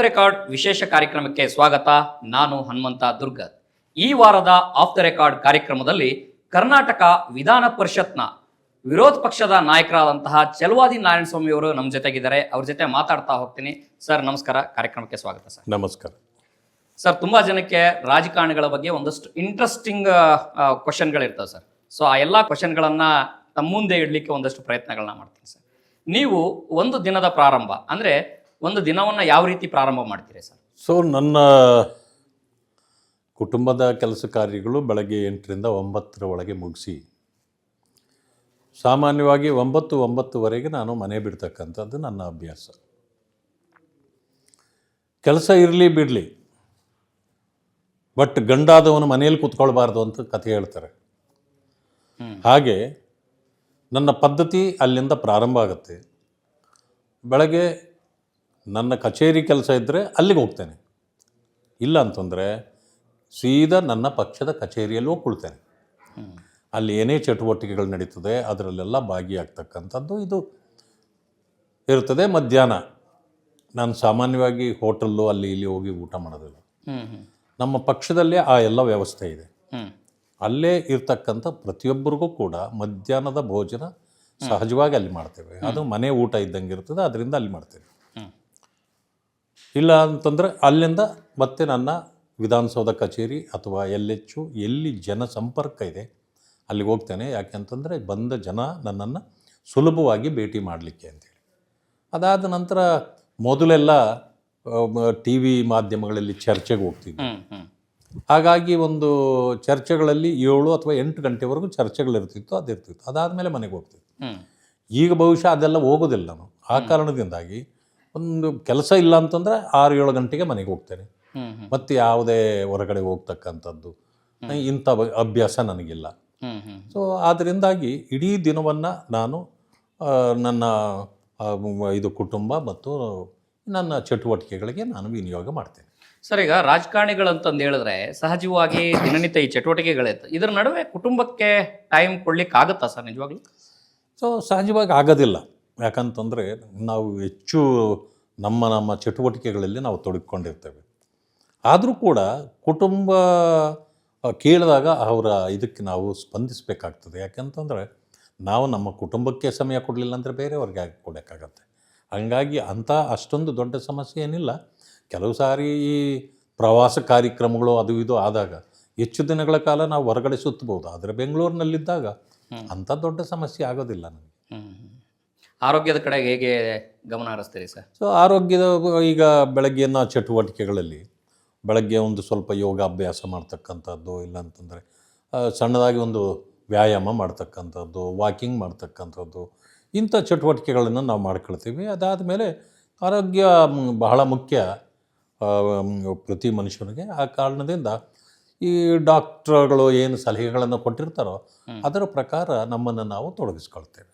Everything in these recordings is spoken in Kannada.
ದ ರೆಕಾರ್ಡ್ ವಿಶೇಷ ಕಾರ್ಯಕ್ರಮಕ್ಕೆ ಸ್ವಾಗತ. ನಾನು ಹನುಮಂತ ದುರ್ಗದ್. ಈ ವಾರದ ಆಫ್ ದ ರೆಕಾರ್ಡ್ ಕಾರ್ಯಕ್ರಮದಲ್ಲಿ ಕರ್ನಾಟಕ ವಿಧಾನ ಪರಿಷತ್ನ ವಿರೋಧ ಪಕ್ಷದ ನಾಯಕರಾದಂತಹ ಚಲವಾದಿ ನಾರಾಯಣಸ್ವಾಮಿ ಅವರು ನಮ್ಮ ಜೊತೆಗಿದ್ದಾರೆ. ಅವ್ರ ಜೊತೆ ಮಾತಾಡ್ತಾ ಹೋಗ್ತೀನಿ. ಸರ್ ನಮಸ್ಕಾರ, ಕಾರ್ಯಕ್ರಮಕ್ಕೆ ಸ್ವಾಗತ. ಸರ್ ನಮಸ್ಕಾರ. ಸರ್, ತುಂಬಾ ಜನಕ್ಕೆ ರಾಜಕಾರಣಿಗಳ ಬಗ್ಗೆ ಒಂದಷ್ಟು ಇಂಟ್ರೆಸ್ಟಿಂಗ್ ಕ್ವಶನ್ಗಳಿರ್ತವೆ ಸರ್. ಸೊ ಆ ಎಲ್ಲ ಕ್ವಶನ್ಗಳನ್ನ ತಮ್ಮ ಮುಂದೆ ಇಡಲಿಕ್ಕೆ ಒಂದಷ್ಟು ಪ್ರಯತ್ನಗಳನ್ನ ಮಾಡ್ತೀನಿ ಸರ್. ನೀವು ಒಂದು ದಿನದ ಪ್ರಾರಂಭ ಅಂದರೆ ಒಂದು ದಿನವನ್ನು ಯಾವ ರೀತಿ ಪ್ರಾರಂಭ ಮಾಡ್ತೀರಿ ಸರ್? ಸೊ ನನ್ನ ಕುಟುಂಬದ ಕೆಲಸ ಕಾರ್ಯಗಳು ಬೆಳಗ್ಗೆ 8ರಿಂದ 9 ಒಳಗೆ ಮುಗಿಸಿ ಸಾಮಾನ್ಯವಾಗಿ 9-9:30 ನಾನು ಮನೆ ಬಿಡ್ತಕ್ಕಂಥದ್ದು ನನ್ನ ಅಭ್ಯಾಸ. ಕೆಲಸ ಇರಲಿ ಬಿಡಲಿ, ಬಟ್ ಗಂಡಾದವನು ಮನೆಯಲ್ಲಿ ಕೂತ್ಕೊಳ್ಬಾರ್ದು ಅಂತ ಕಥೆ ಹೇಳ್ತಾರೆ. ಹಾಗೆ ನನ್ನ ಪದ್ಧತಿ ಅಲ್ಲಿಂದ ಪ್ರಾರಂಭ ಆಗುತ್ತೆ. ಬೆಳಗ್ಗೆ ನನ್ನ ಕಚೇರಿ ಕೆಲಸ ಇದ್ದರೆ ಅಲ್ಲಿಗೆ ಹೋಗ್ತೇನೆ, ಇಲ್ಲ ಅಂತಂದರೆ ಸೀದಾ ನನ್ನ ಪಕ್ಷದ ಕಚೇರಿಯಲ್ಲಿ ಹೋಗಿ ಕೊಳ್ತೇನೆ. ಅಲ್ಲಿ ಏನೇ ಚಟುವಟಿಕೆಗಳು ನಡೀತದೆ ಅದರಲ್ಲೆಲ್ಲ ಭಾಗಿಯಾಗ್ತಕ್ಕಂಥದ್ದು ಇದು ಇರ್ತದೆ. ಮಧ್ಯಾಹ್ನ ನಾನು ಸಾಮಾನ್ಯವಾಗಿ ಹೋಟೆಲ್ಲು ಅಲ್ಲಿ ಇಲ್ಲಿ ಹೋಗಿ ಊಟ ಮಾಡೋದಿಲ್ಲ. ನಮ್ಮ ಪಕ್ಷದಲ್ಲೇ ಆ ಎಲ್ಲ ವ್ಯವಸ್ಥೆ ಇದೆ. ಅಲ್ಲೇ ಇರ್ತಕ್ಕಂಥ ಪ್ರತಿಯೊಬ್ಬರಿಗೂ ಕೂಡ ಮಧ್ಯಾಹ್ನದ ಭೋಜನ ಸಹಜವಾಗಿ ಅಲ್ಲಿ ಮಾಡ್ತೇವೆ. ಅದು ಮನೆ ಊಟ ಇದ್ದಂಗೆ ಇರ್ತದೆ, ಅದರಿಂದ ಅಲ್ಲಿ ಮಾಡ್ತೇವೆ. ಇಲ್ಲ ಅಂತಂದರೆ ಅಲ್ಲಿಂದ ಮತ್ತೆ ನನ್ನ ವಿಧಾನಸೌಧ ಕಚೇರಿ ಅಥವಾ ಎಲ್ಲಿ ಜನ ಸಂಪರ್ಕ ಇದೆ ಅಲ್ಲಿಗೆ ಹೋಗ್ತೇನೆ. ಯಾಕೆಂತಂದರೆ ಬಂದ ಜನ ನನ್ನನ್ನು ಸುಲಭವಾಗಿ ಭೇಟಿ ಮಾಡಲಿಕ್ಕೆ ಅಂತೇಳಿ. ಅದಾದ ನಂತರ ಮೊದಲೆಲ್ಲ TV ಮಾಧ್ಯಮಗಳಲ್ಲಿ ಚರ್ಚೆಗೆ ಹೋಗ್ತಿದ್ವಿ. ಹಾಗಾಗಿ ಒಂದು ಚರ್ಚೆಗಳಲ್ಲಿ 7 ಅಥವಾ 8 ಗಂಟೆವರೆಗೂ ಚರ್ಚೆಗಳಿರ್ತಿತ್ತು, ಅದಿರ್ತಿತ್ತು. ಅದಾದಮೇಲೆ ಮನೆಗೆ ಹೋಗ್ತಿತ್ತು. ಈಗ ಬಹುಶಃ ಅದೆಲ್ಲ ಹೋಗೋದಿಲ್ಲ ನಾನು. ಆ ಕಾರಣದಿಂದಾಗಿ ಒಂದು ಕೆಲಸ ಇಲ್ಲ ಅಂತಂದರೆ 6-7 ಗಂಟೆಗೆ ಮನೆಗೆ ಹೋಗ್ತೇನೆ. ಮತ್ತು ಯಾವುದೇ ಹೊರಗಡೆ ಹೋಗ್ತಕ್ಕಂಥದ್ದು ಇಂಥ ಅಭ್ಯಾಸ ನನಗಿಲ್ಲ. ಸೊ ಅದರಿಂದಾಗಿ ಇಡೀ ದಿನವನ್ನು ನಾನು ನನ್ನ ಇದು ಕುಟುಂಬ ಮತ್ತು ನನ್ನ ಚಟುವಟಿಕೆಗಳಿಗೆ ನಾನು ವಿನಿಯೋಗ ಮಾಡ್ತೇನೆ. ಸರ್, ಈಗ ರಾಜಕಾರಣಿಗಳಂತಂದು ಹೇಳಿದ್ರೆ ಸಹಜವಾಗಿ ದಿನನಿತ್ಯ ಈ ಚಟುವಟಿಕೆಗಳಿತ್ತು, ಇದರ ನಡುವೆ ಕುಟುಂಬಕ್ಕೆ ಟೈಮ್ ಕೊಡ್ಲಿಕ್ಕೆ ಆಗುತ್ತಾ ಸರ್ ನಿಜವಾಗ್ಲೂ? ಸೊ ಸಹಜವಾಗಿ ಆಗೋದಿಲ್ಲ. ಯಾಕಂತಂದರೆ ನಾವು ಹೆಚ್ಚು ನಮ್ಮ ಚಟುವಟಿಕೆಗಳಲ್ಲಿ ನಾವು ತೊಡಗಿಕೊಂಡಿರ್ತೇವೆ. ಆದರೂ ಕೂಡ ಕುಟುಂಬ ಕೇಳಿದಾಗ ಅವರ ಇದಕ್ಕೆ ನಾವು ಸ್ಪಂದಿಸಬೇಕಾಗ್ತದೆ. ಯಾಕಂತಂದರೆ ನಾವು ನಮ್ಮ ಕುಟುಂಬಕ್ಕೆ ಸಮಯ ಕೊಡಲಿಲ್ಲ ಅಂದರೆ ಬೇರೆಯವ್ರಿಗೆ ಆಗಿ ಕೊಡೋಕ್ಕಾಗತ್ತೆ. ಹಾಗಾಗಿ ಅಷ್ಟೊಂದು ದೊಡ್ಡ ಸಮಸ್ಯೆ ಏನಿಲ್ಲ. ಕೆಲವು ಸಾರಿ ಈ ಪ್ರವಾಸ ಕಾರ್ಯಕ್ರಮಗಳು ಅದು ಇದು ಆದಾಗ ಹೆಚ್ಚು ದಿನಗಳ ಕಾಲ ನಾವು ಹೊರಗಡೆ ಸುತ್ತಬಹುದು. ಆದರೆ ಬೆಂಗಳೂರಿನಲ್ಲಿದ್ದಾಗ ಅಂಥ ದೊಡ್ಡ ಸಮಸ್ಯೆ ಆಗೋದಿಲ್ಲ ನನಗೆ. ಆರೋಗ್ಯದ ಕಡೆ ಹೇಗೆ ಗಮನ ಹರಿಸ್ತೀರಿ ಸರ್? ಸೊ ಆರೋಗ್ಯದ ಈಗ ಬೆಳಗ್ಗಿನ ಚಟುವಟಿಕೆಗಳಲ್ಲಿ ಬೆಳಗ್ಗೆ ಒಂದು ಸ್ವಲ್ಪ ಯೋಗಾಭ್ಯಾಸ ಮಾಡ್ತಕ್ಕಂಥದ್ದು, ಇಲ್ಲಾಂತಂದರೆ ಸಣ್ಣದಾಗಿ ಒಂದು ವ್ಯಾಯಾಮ ಮಾಡ್ತಕ್ಕಂಥದ್ದು, ವಾಕಿಂಗ್ ಮಾಡ್ತಕ್ಕಂಥದ್ದು, ಇಂಥ ಚಟುವಟಿಕೆಗಳನ್ನು ನಾವು ಮಾಡ್ಕೊಳ್ತೀವಿ. ಅದಾದ ಮೇಲೆ ಆರೋಗ್ಯ ಬಹಳ ಮುಖ್ಯ ಪ್ರತಿ ಮನುಷ್ಯನಿಗೆ. ಆ ಕಾರಣದಿಂದ ಈ ಡಾಕ್ಟ್ರುಗಳು ಏನು ಸಲಹೆಗಳನ್ನು ಕೊಟ್ಟಿರ್ತಾರೋ ಅದರ ಪ್ರಕಾರ ನಮ್ಮನ್ನು ನಾವು ತೊಡಗಿಸ್ಕೊಳ್ತೇವೆ.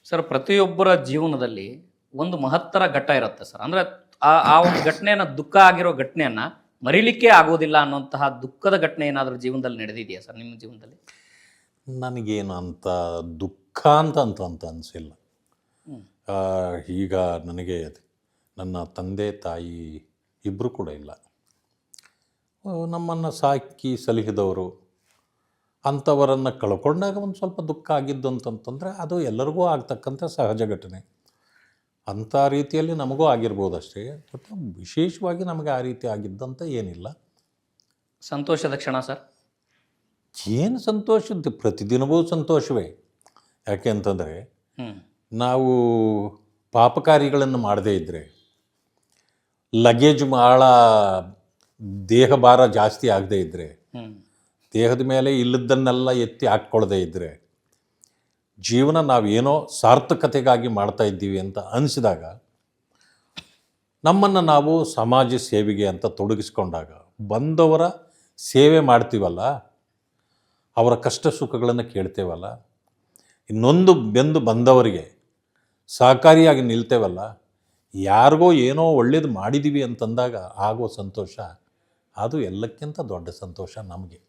ಸರ್, ಪ್ರತಿಯೊಬ್ಬರ ಜೀವನದಲ್ಲಿ ಒಂದು ಮಹತ್ತರ ಘಟ್ಟ ಇರುತ್ತೆ ಸರ್. ಅಂದರೆ ಆ ಒಂದು ಘಟನೆಯನ್ನು, ದುಃಖ ಆಗಿರೋ ಘಟನೆಯನ್ನು ಮರಿಲಿಕ್ಕೆ ಆಗೋದಿಲ್ಲ ಅನ್ನೋಂತಹ ದುಃಖದ ಘಟನೆ ಏನಾದರೂ ಜೀವನದಲ್ಲಿ ನಡೆದಿದೆಯಾ ಸರ್ ನಿಮ್ಮ ಜೀವನದಲ್ಲಿ? ನನಗೇನು ಅಂತ ದುಃಖ ಅಂತ ಅನಿಸಿಲ್ಲ. ಈಗ ನನಗೆ ನನ್ನ ತಂದೆ ತಾಯಿ ಇಬ್ಬರು ಕೂಡ ಇಲ್ಲ. ನಮ್ಮನ್ನು ಸಾಕಿ ಸಲಹಿದವರು ಅಂಥವರನ್ನು ಕಳ್ಕೊಂಡಾಗ ಒಂದು ಸ್ವಲ್ಪ ದುಃಖ ಆಗಿದ್ದು ಅಂತಂತಂದರೆ ಅದು ಎಲ್ಲರಿಗೂ ಆಗ್ತಕ್ಕಂಥ ಸಹಜ ಘಟನೆ. ಅಂಥ ರೀತಿಯಲ್ಲಿ ನಮಗೂ ಆಗಿರ್ಬೋದು ಅಷ್ಟೇ. ಬಟ್ ವಿಶೇಷವಾಗಿ ನಮಗೆ ಆ ರೀತಿ ಆಗಿದ್ದಂತ ಏನಿಲ್ಲ. ಸಂತೋಷದ ಕ್ಷಣ ಸರ್? ಏನು ಸಂತೋಷದ್ದು, ಪ್ರತಿದಿನವೂ ಸಂತೋಷವೇ. ಯಾಕೆ ಅಂತಂದರೆ ನಾವು ಪಾಪಕಾರಿಗಳನ್ನು ಮಾಡದೇ ಇದ್ದರೆ, ಲಗೇಜ್ ಭಾಳ ದೇಹ ಭಾರ ಜಾಸ್ತಿ ಆಗದೇ ಇದ್ದರೆ, ದೇಹದ ಮೇಲೆ ಇಲ್ಲದನ್ನೆಲ್ಲ ಎತ್ತಿ ಹಾಕ್ಕೊಳ್ಳದೇ ಇದ್ದರೆ, ಜೀವನ ನಾವೇನೋ ಸಾರ್ಥಕತೆಗಾಗಿ ಮಾಡ್ತಾ ಇದ್ದೀವಿ ಅಂತ ಅನಿಸಿದಾಗ, ನಮ್ಮನ್ನು ನಾವು ಸಮಾಜ ಸೇವೆಗೆ ಅಂತ ತೊಡಗಿಸ್ಕೊಂಡಾಗ, ಬಂದವರ ಸೇವೆ ಮಾಡ್ತೀವಲ್ಲ, ಅವರ ಕಷ್ಟ ಸುಖಗಳನ್ನು ಕೇಳ್ತೇವಲ್ಲ, ಇನ್ನೊಂದು ಬೆಂದು ಬಂದವರಿಗೆ ಸಹಕಾರಿಯಾಗಿ ನಿಲ್ತೇವಲ್ಲ, ಯಾರಿಗೋ ಏನೋ ಒಳ್ಳೇದು ಮಾಡಿದ್ದೀವಿ ಅಂತಂದಾಗ ಆಗೋ ಸಂತೋಷ ಅದು ಎಲ್ಲಕ್ಕಿಂತ ದೊಡ್ಡ ಸಂತೋಷ ನಮಗೆ.